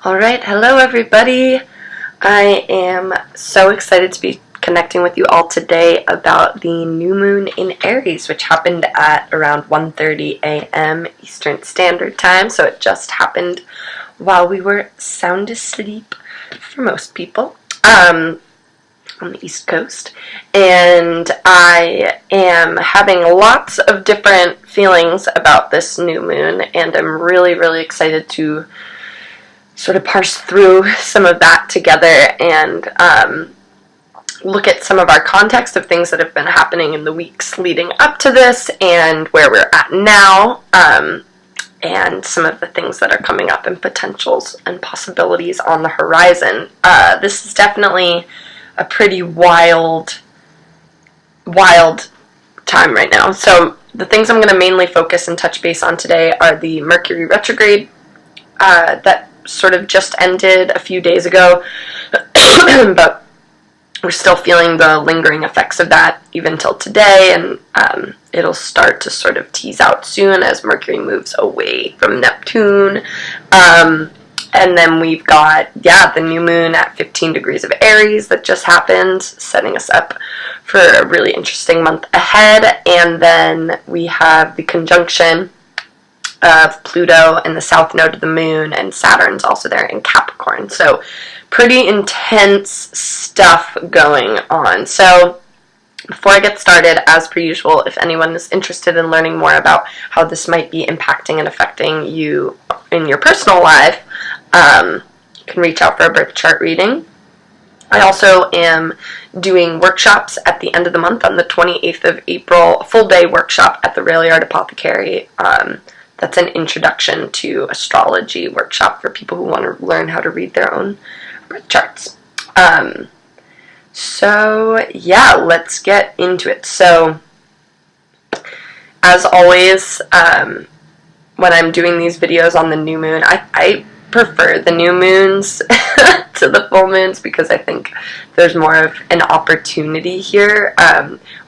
Alright, hello everybody. I am so excited to be connecting with you all today about the new moon in Aries, which happened at around 1:30 a.m. Eastern Standard Time, so it just happened while we were sound asleep for most people on the East Coast. And I am having lots of different feelings about this new moon, and I'm really excited to sort of parse through some of that together and look at some of our context of things that have been happening in the weeks leading up to this and where we're at now, and some of the things that are coming up and potentials and possibilities on the horizon. This is definitely a pretty wild time right now. So the things I'm going to mainly focus and touch base on today are the Mercury retrograde that sort of just ended a few days ago, but we're still feeling the lingering effects of that even till today, and it'll start to sort of tease out soon as Mercury moves away from Neptune. And then we've got, the new moon at 15 degrees of Aries that just happened, setting us up for a really interesting month ahead. And then we have the conjunction of Pluto and the south node of the moon, and Saturn's also there in Capricorn. So pretty intense stuff going on. So before I get started, as per usual, if anyone is interested in learning more about how this might be impacting and affecting you in your personal life, you can reach out for a birth chart reading. I also am doing workshops at the end of the month on the 28th of April, a full day workshop at the Railyard Apothecary. That's an introduction to astrology workshop for people who want to learn how to read their own birth charts. Let's get into it. So, as always, when I'm doing these videos on the new moon, I prefer the new moons to the full moons because I think there's more of an opportunity here,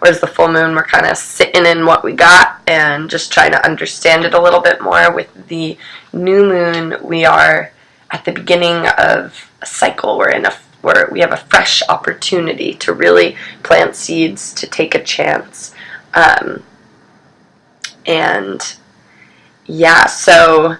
whereas the full moon we're kind of sitting in what we got and just trying to understand it a little bit more. With the new moon, we are at the beginning of a cycle. Where we have a fresh opportunity to really plant seeds, to take a chance, so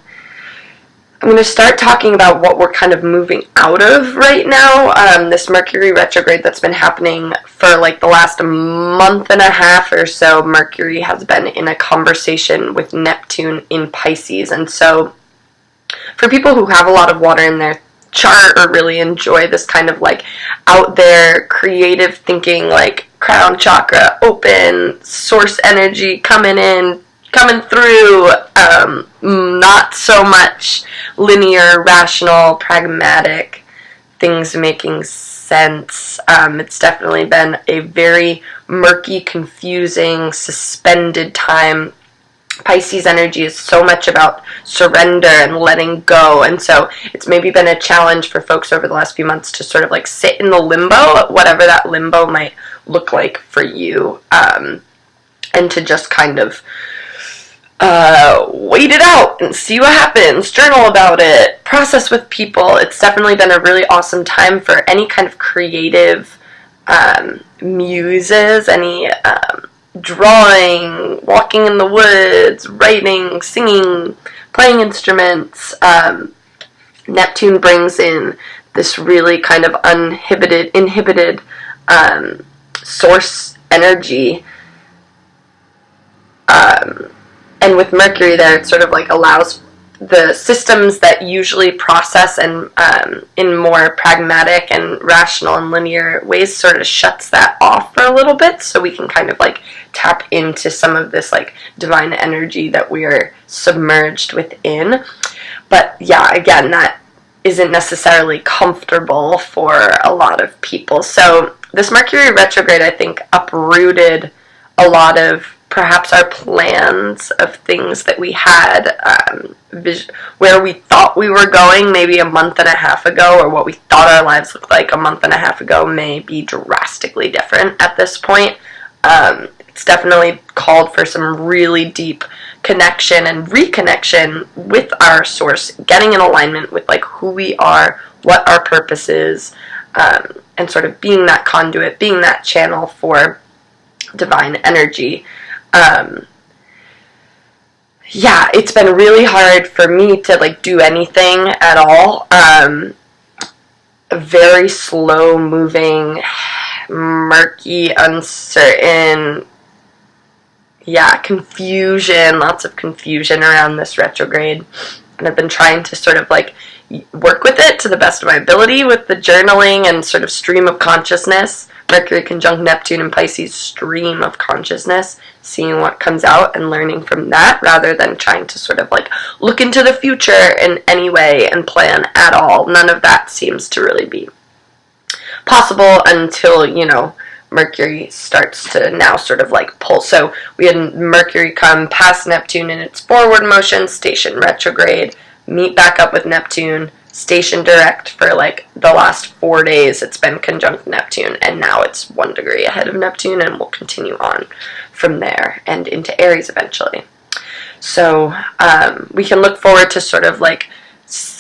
I'm going to start talking about what we're kind of moving out of right now. This Mercury retrograde that's been happening for like the last month and a half or so, Mercury has been in a conversation with Neptune in Pisces. And so for people who have a lot of water in their chart or really enjoy this kind of like out there creative thinking, like crown chakra open, source energy coming through, not so much linear, rational, pragmatic things making sense. It's definitely been a very murky, confusing, suspended time. Pisces energy is so much about surrender and letting go, and so it's maybe been a challenge for folks over the last few months to sort of like sit in the limbo, whatever that limbo might look like for you, and to just kind of wait it out and see what happens, journal about it, process with people. It's definitely been a really awesome time for any kind of creative muses, any drawing, walking in the woods, writing, singing, playing instruments. Neptune brings in this really kind of inhibited source energy, and with Mercury there, it sort of like allows the systems that usually process and in more pragmatic and rational and linear ways, sort of shuts that off for a little bit, so we can kind of like tap into some of this like divine energy that we are submerged within. But again, that isn't necessarily comfortable for a lot of people. So this Mercury retrograde, I think, uprooted a lot of perhaps our plans of things that we had, where we thought we were going maybe a month and a half ago, or what we thought our lives looked like a month and a half ago may be drastically different at this point. It's definitely called for some really deep connection and reconnection with our source, getting in alignment with like who we are, what our purpose is, and sort of being that conduit, being that channel for divine energy. Yeah, it's been really hard for me to like do anything at all. Very slow moving, murky, uncertain, confusion, lots of confusion around this retrograde. And I've been trying to sort of like work with it to the best of my ability with the journaling and sort of stream of consciousness. Mercury conjunct Neptune in Pisces, stream of consciousness, seeing what comes out and learning from that rather than trying to sort of like look into the future in any way and plan at all. None of that seems to really be possible until, Mercury starts to now sort of like pull. So we had Mercury come past Neptune in its forward motion, station retrograde, meet back up with Neptune, station direct for like the last 4 days. It's been conjunct Neptune, and now it's 1 degree ahead of Neptune, and will continue on from there and into Aries eventually. So we can look forward to sort of like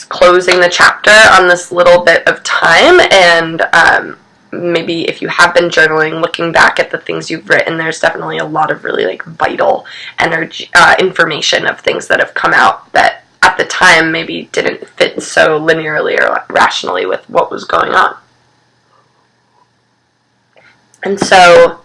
closing the chapter on this little bit of time, and maybe if you have been journaling, looking back at the things you've written, there's definitely a lot of really like vital energy, information of things that have come out that at the time maybe didn't fit so linearly or rationally with what was going on. And so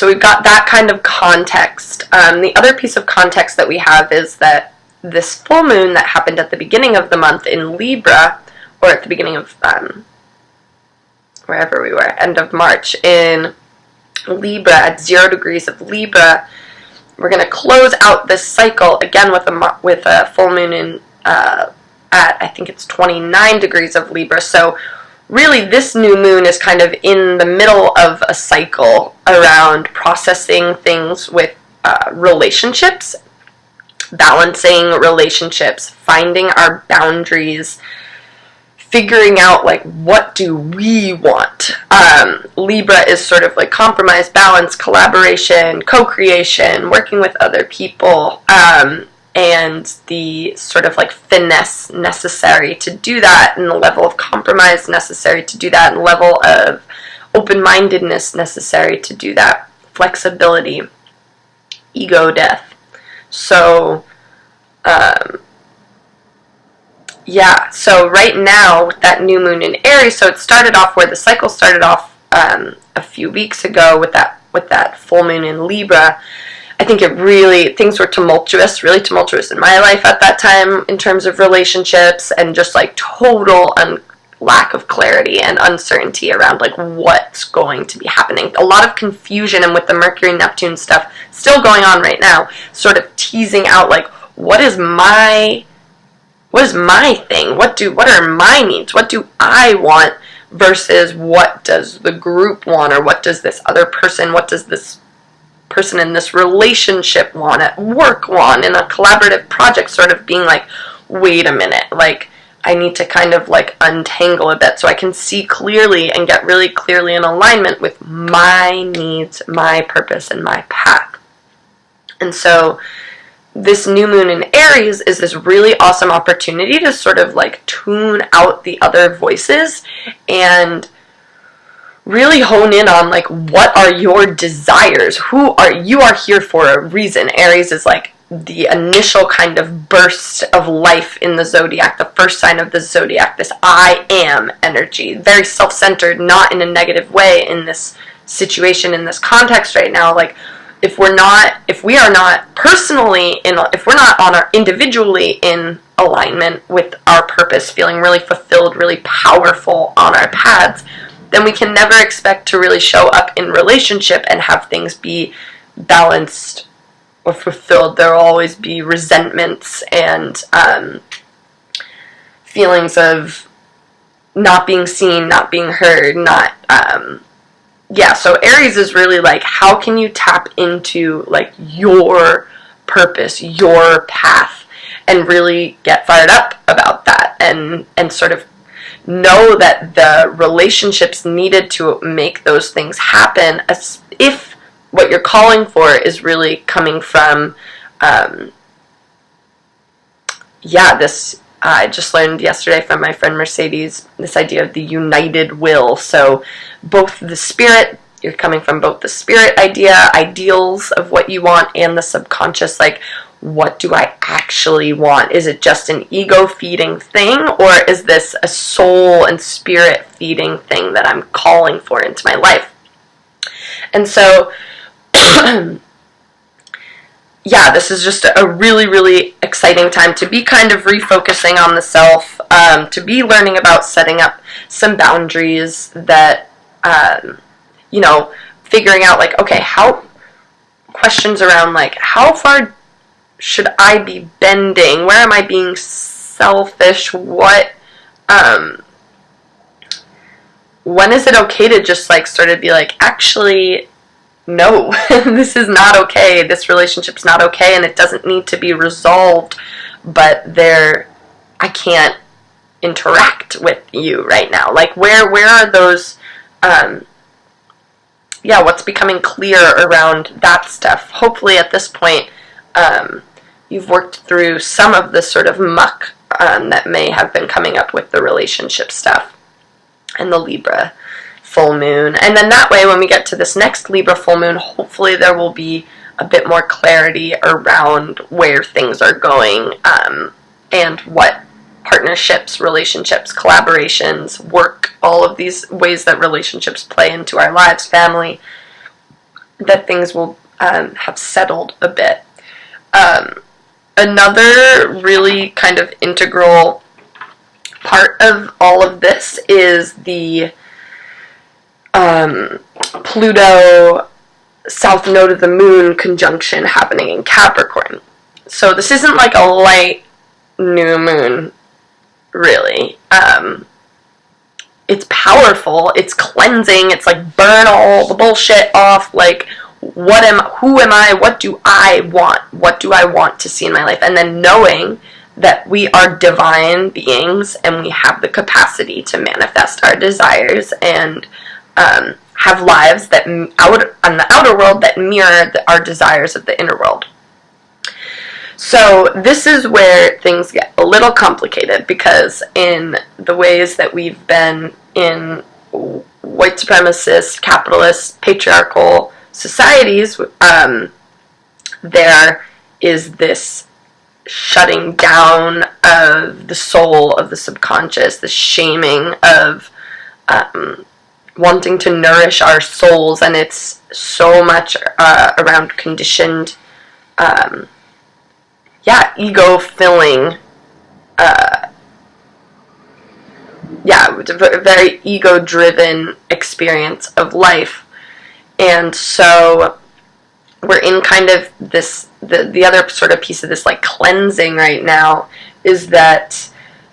we've got that kind of context. The other piece of context that we have is that this full moon that happened at the beginning of the month in Libra, or at the beginning of wherever we were, end of March, in Libra, at 0 degrees of Libra, we're going to close out this cycle again with a full moon in at, I think it's 29 degrees of Libra. So really this new moon is kind of in the middle of a cycle around processing things with relationships, balancing relationships, finding our boundaries, figuring out like what do we want. Libra is sort of like compromise, balance, collaboration, co-creation, working with other people, and the sort of like finesse necessary to do that, and the level of compromise necessary to do that, and the level of open-mindedness necessary to do that, flexibility, ego death. So so right now, that new moon in Aries, so it started off where the cycle started off a few weeks ago with that full moon in Libra. I think things were tumultuous, really tumultuous in my life at that time in terms of relationships, and just like total lack of clarity and uncertainty around like what's going to be happening. A lot of confusion, and with the Mercury Neptune stuff still going on right now, sort of teasing out like what is my thing? What are my needs? What do I want versus what does the group want, or what does this other person, what does this person in this relationship want, at work want, in a collaborative project, sort of being like, wait a minute, like I need to kind of like untangle a bit so I can see clearly and get really clearly in alignment with my needs, my purpose, and my path. And so this new moon in Aries is this really awesome opportunity to sort of like tune out the other voices and really hone in on like what are your desires, you are here for a reason. Aries is like the initial kind of burst of life in the zodiac, the first sign of the zodiac, this I am energy, very self-centered, not in a negative way in this situation, in this context right now. Like if we're not individually in alignment with our purpose, feeling really fulfilled, really powerful on our paths, then we can never expect to really show up in relationship and have things be balanced or fulfilled. There will always be resentments and feelings of not being seen, not being heard, so Aries is really like, how can you tap into like your purpose, your path, and really get fired up about that, and sort of know that the relationships needed to make those things happen, if what you're calling for is really coming from, this, I just learned yesterday from my friend Mercedes, this idea of the united will. So both the spirit, you're coming from both the spirit idea, ideals of what you want, and the subconscious, like, what do I actually want? Is it just an ego feeding thing, or is this a soul and spirit feeding thing that I'm calling for into my life? And so, this is just a really, really exciting time to be kind of refocusing on the self, to be learning about setting up some boundaries that, figuring out, like, okay, questions around, like, how far should I be bending? Where am I being selfish? When is it okay to just, like, sort of be like, actually, no, this is not okay. This relationship's not okay, and it doesn't need to be resolved, but I can't interact with you right now. Like, where are those, what's becoming clear around that stuff? Hopefully at this point, you've worked through some of the sort of muck that may have been coming up with the relationship stuff and the Libra full moon. And then that way, when we get to this next Libra full moon, hopefully there will be a bit more clarity around where things are going, and what partnerships, relationships, collaborations, work, all of these ways that relationships play into our lives, family, that things will have settled a bit. Another really kind of integral part of all of this is the Pluto south node of the moon conjunction happening in Capricorn. So this isn't like a light new moon, really. It's powerful, it's cleansing, it's like burn all the bullshit off, like, who am I, what do I want to see in my life? And then knowing that we are divine beings and we have the capacity to manifest our desires and have lives that on the outer world that mirror our desires of the inner world. So this is where things get a little complicated, because in the ways that we've been in white supremacist, capitalist, patriarchal societies, there is this shutting down of the soul, of the subconscious, the shaming of wanting to nourish our souls, and it's so much around conditioned, ego-filling, very ego-driven experience of life. And so we're in kind of this, the other sort of piece of this, like, cleansing right now is that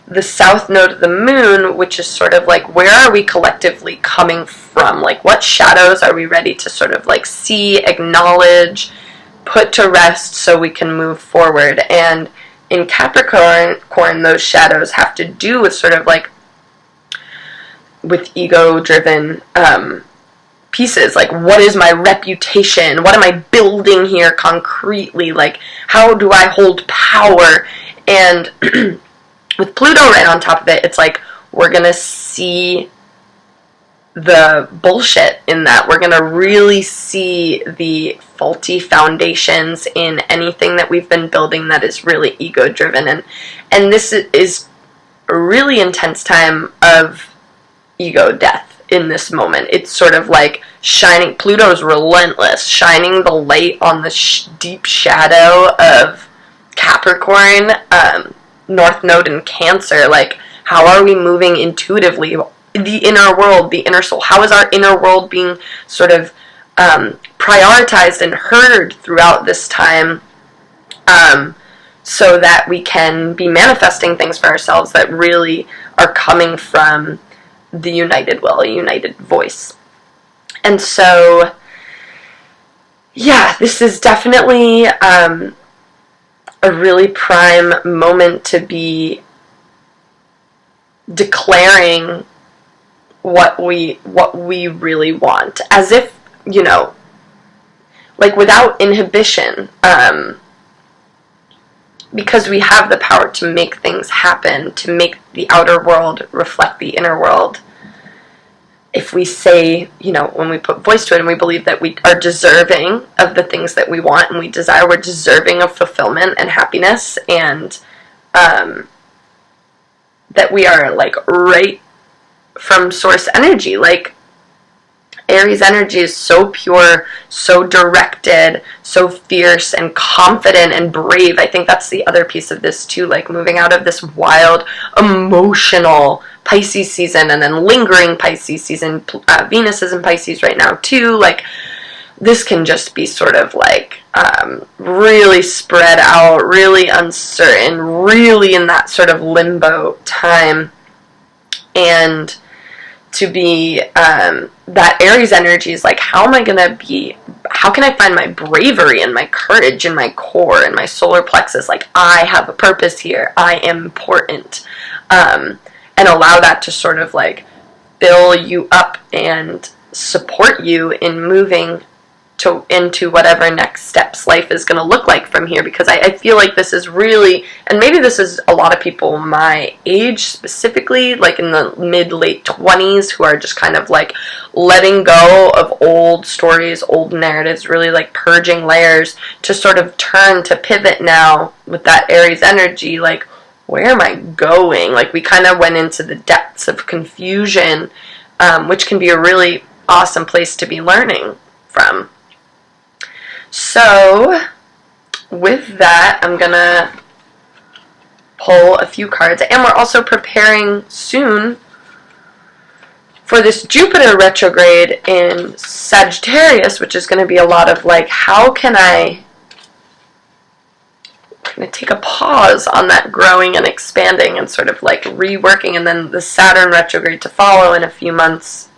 the south node of the moon, which is sort of like, where are we collectively coming from? Like, what shadows are we ready to sort of, like, see, acknowledge, put to rest so we can move forward? And in Capricorn, those shadows have to do with sort of, like, with ego-driven pieces, like, what is my reputation? What am I building here concretely? Like, how do I hold power? And with Pluto right on top of it, it's like, we're gonna see the bullshit in that. We're gonna really see the faulty foundations in anything that we've been building that is really ego-driven. And this is a really intense time of ego death in this moment. It's sort of like shining, Pluto's relentless, shining the light on the deep shadow of Capricorn, North Node in Cancer. Like, how are we moving intuitively? The inner world, the inner soul. How is our inner world being sort of prioritized and heard throughout this time, so that we can be manifesting things for ourselves that really are coming from the united will, a united voice. And so, this is definitely a really prime moment to be declaring what we really want, as if, like without inhibition, because we have the power to make things happen, to make the outer world reflect the inner world. If we say, when we put voice to it and we believe that we are deserving of the things that we want and we desire, we're deserving of fulfillment and happiness, and that we are like right from source energy. Like Aries energy is so pure, so directed, so fierce and confident and brave. I think that's the other piece of this too, like moving out of this wild, emotional Pisces season and then lingering Pisces season. Venus is in Pisces right now too. Like this can just be sort of like really spread out, really uncertain, really in that sort of limbo time. And to be that Aries energy is like, how can I find my bravery and my courage in my core and my solar plexus? Like, I have a purpose here, I am important, and allow that to sort of like fill you up and support you in moving into whatever next steps life is going to look like from here. Because I feel like this is really, and maybe this is a lot of people my age specifically, like in the mid-late 20s, who are just kind of like letting go of old stories, old narratives, really like purging layers to sort of turn to pivot now with that Aries energy. Like, where am I going? Like, we kind of went into the depths of confusion, which can be a really awesome place to be learning from. So, with that, I'm going to pull a few cards. And we're also preparing soon for this Jupiter retrograde in Sagittarius, which is going to be a lot of like, how can I take a pause on that growing and expanding and sort of like reworking, and then the Saturn retrograde to follow in a few months,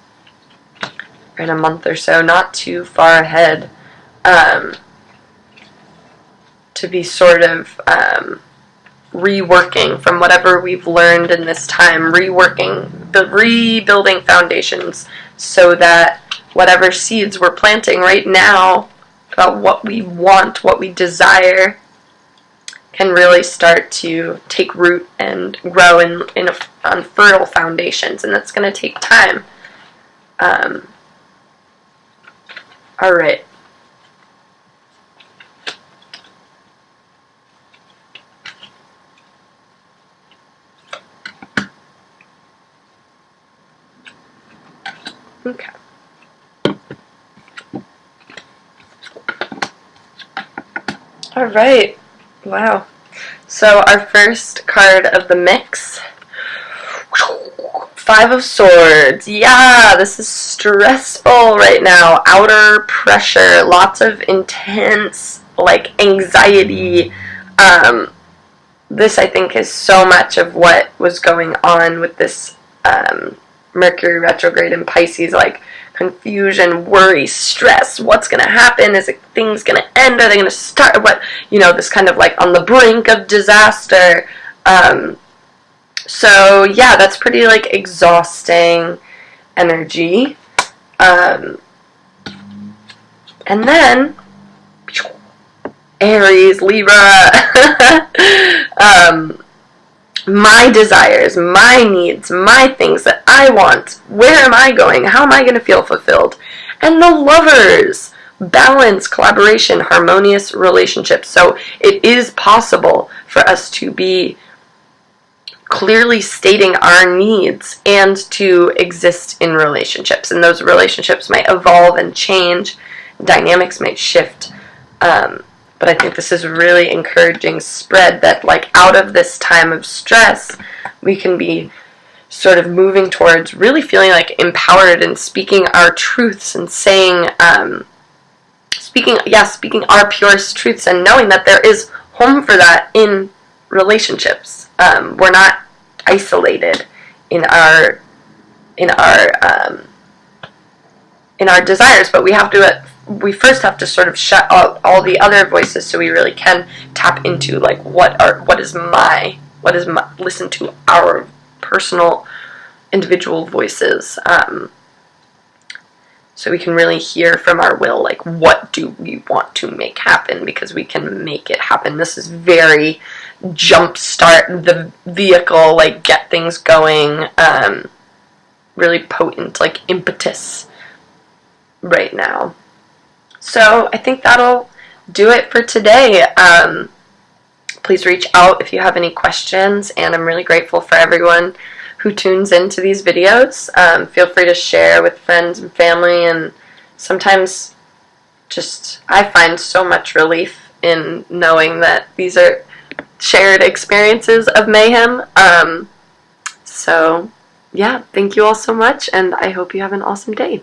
or in a month or so, not too far ahead. To be sort of reworking from whatever we've learned in this time, rebuilding foundations so that whatever seeds we're planting right now about what we want, what we desire, can really start to take root and grow on fertile foundations, and that's going to take time. All right. Okay. All right. Wow. So our first card of the mix, Five of Swords. Yeah, this is stressful right now. Outer pressure, lots of intense, like, anxiety. This, I think, is so much of what was going on with this Mercury retrograde in Pisces, like confusion, worry, stress. What's going to happen? Is things going to end? Are they going to start? What, this kind of like on the brink of disaster. So yeah, that's pretty like exhausting energy. And then Aries, Libra. My desires, my needs, my things that I want. Where am I going? How am I going to feel fulfilled? And the Lovers. Balance, collaboration, harmonious relationships. So it is possible for us to be clearly stating our needs and to exist in relationships. And those relationships might evolve and change. Dynamics might shift. But I think this is a really encouraging spread that, like, out of this time of stress, we can be sort of moving towards really feeling like empowered and speaking our truths and saying, speaking our purest truths, and knowing that there is home for that in relationships. We're not isolated in our desires, but we first have to sort of shut out all the other voices so we really can tap into like listen to our personal individual voices. so we can really hear from our will, like, what do we want to make happen, because we can make it happen. This is very jumpstart the vehicle, like, get things going, really potent, like, impetus right now. So I think that'll do it for today. Please reach out if you have any questions, and I'm really grateful for everyone who tunes into these videos. Feel free to share with friends and family, and sometimes just I find so much relief in knowing that these are shared experiences of mayhem. So yeah, thank you all so much, and I hope you have an awesome day.